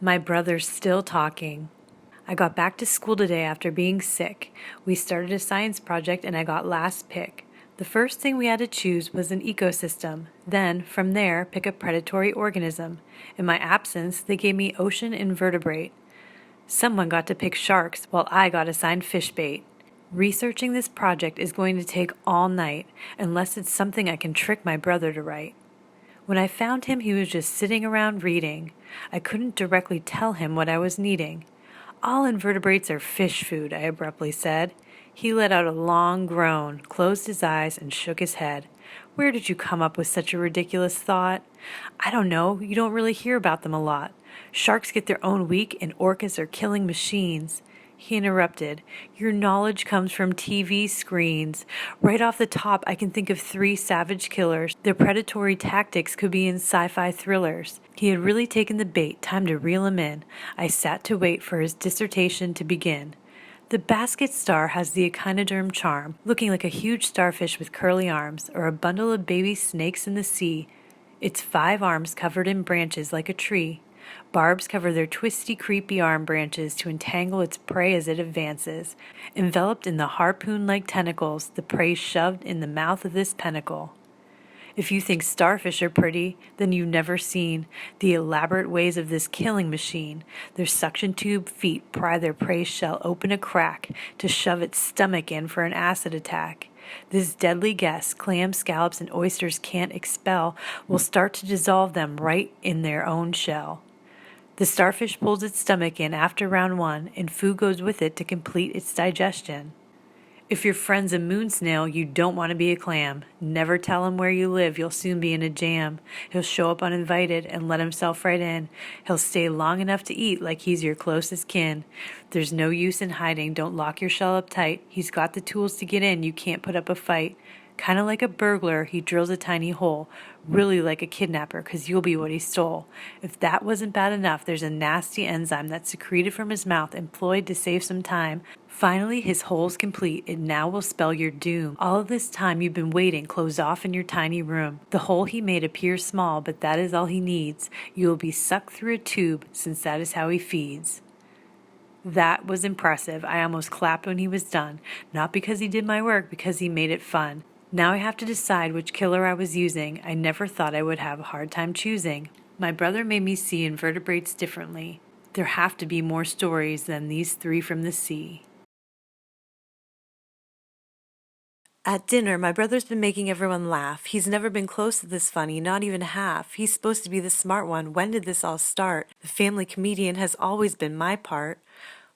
My brother's still talking. I got back to school today after being sick. We started a science project and I got last pick. The first thing we had to choose was an ecosystem. Then, from there, pick a predatory organism. In my absence, they gave me ocean invertebrate. Someone got to pick sharks while I got assigned fish bait. Researching this project is going to take all night, unless it's something I can trick my brother to write. When I found him, he was just sitting around reading. I couldn't directly tell him what I was needing. All invertebrates are fish food, I abruptly said. He let out a long groan, closed his eyes, and shook his head. Where did you come up with such a ridiculous thought? I don't know. You don't really hear about them a lot. Sharks get their own week, and orcas are killing machines. He interrupted. Your knowledge comes from TV screens. Right off the top, I can think of 3 savage killers. Their predatory tactics could be in sci-fi thrillers. He had really taken the bait, time to reel him in. I sat to wait for his dissertation to begin. The basket star has the echinoderm charm, looking like a huge starfish with curly arms, or a bundle of baby snakes in the sea. Its 5 arms covered in branches like a tree. Barbs cover their twisty, creepy arm branches to entangle its prey as it advances. Enveloped in the harpoon-like tentacles, the prey shoved in the mouth of this pentacle. If you think starfish are pretty, then you've never seen the elaborate ways of this killing machine. Their suction tube feet pry their prey shell open a crack to shove its stomach in for an acid attack. This deadly guest, clams, scallops, and oysters can't expel, will start to dissolve them right in their own shell. The starfish pulls its stomach in after round 1, and food goes with it to complete its digestion. If your friend's a moon snail, you don't want to be a clam. Never tell him where you live, you'll soon be in a jam. He'll show up uninvited and let himself right in. He'll stay long enough to eat like he's your closest kin. There's no use in hiding, don't lock your shell up tight. He's got the tools to get in, you can't put up a fight. Kind of like a burglar, he drills a tiny hole. Really like a kidnapper, 'cause you'll be what he stole. If that wasn't bad enough, there's a nasty enzyme that's secreted from his mouth, employed to save some time. Finally, his hole's complete. It now will spell your doom. All of this time you've been waiting, closed off in your tiny room. The hole he made appears small, but that is all he needs. You will be sucked through a tube, since that is how he feeds. That was impressive. I almost clapped when he was done. Not because he did my work, because he made it fun. Now I have to decide which killer I was using. I never thought I would have a hard time choosing. My brother made me see invertebrates differently. There have to be more stories than these 3 from the sea. At dinner, my brother's been making everyone laugh. He's never been close to this funny, not even half. He's supposed to be the smart one. When did this all start? The family comedian has always been my part.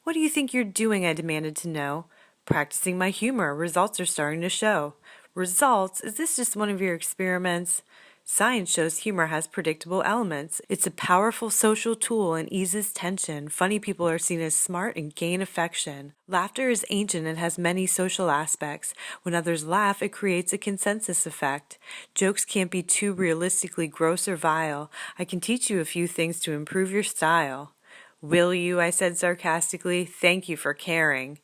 What do you think you're doing? I demanded to know. Practicing my humor. Results are starting to show. Results? Is this just one of your experiments? Science shows humor has predictable elements. It's a powerful social tool and eases tension. Funny people are seen as smart and gain affection. Laughter is ancient and has many social aspects. When others laugh, it creates a consensus effect. Jokes can't be too realistically gross or vile. I can teach you a few things to improve your style. Will you? I said sarcastically. Thank you for caring.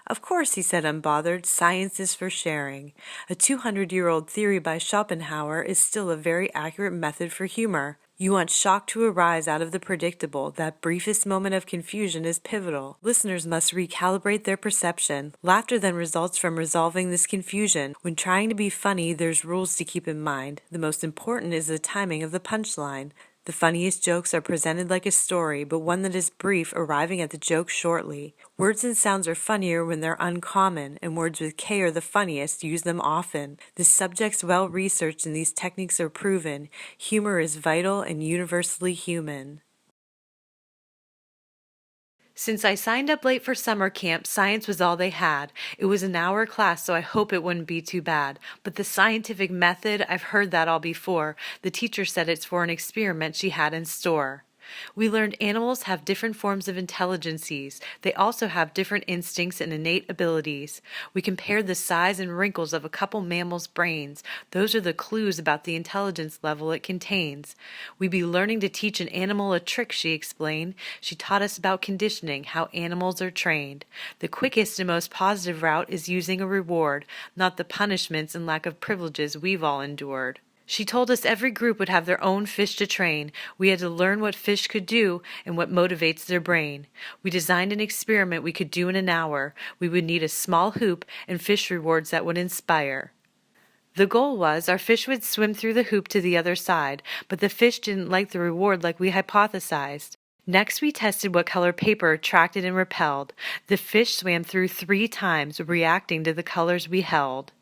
Of course, he said unbothered, science is for sharing. A 200-year-old theory by Schopenhauer is still a very accurate method for humor. You want shock to arise out of the predictable. That briefest moment of confusion is pivotal. Listeners must recalibrate their perception. Laughter then results from resolving this confusion. When trying to be funny, there's rules to keep in mind. The most important is the timing of the punchline. The funniest jokes are presented like a story, but one that is brief, arriving at the joke shortly. Words and sounds are funnier when they're uncommon, and words with K are the funniest. Use them often. This subject's well researched and these techniques are proven. Humor is vital and universally human. Since I signed up late for summer camp, science was all they had. It was an hour class, so I hope it wouldn't be too bad. But the scientific method, I've heard that all before. The teacher said it's for an experiment she had in store. We learned animals have different forms of intelligences. They also have different instincts and innate abilities. We compared the size and wrinkles of a couple mammals' brains. Those are the clues about the intelligence level it contains. We be learning to teach an animal a trick, she explained. She taught us about conditioning, how animals are trained. The quickest and most positive route is using a reward, not the punishments and lack of privileges we've all endured. She told us every group would have their own fish to train. We had to learn what fish could do and what motivates their brain. We designed an experiment we could do in an hour. We would need a small hoop and fish rewards that would inspire. The goal was our fish would swim through the hoop to the other side, but the fish didn't like the reward like we hypothesized. Next, we tested what color paper attracted and repelled. The fish swam through 3 times, reacting to the colors we held.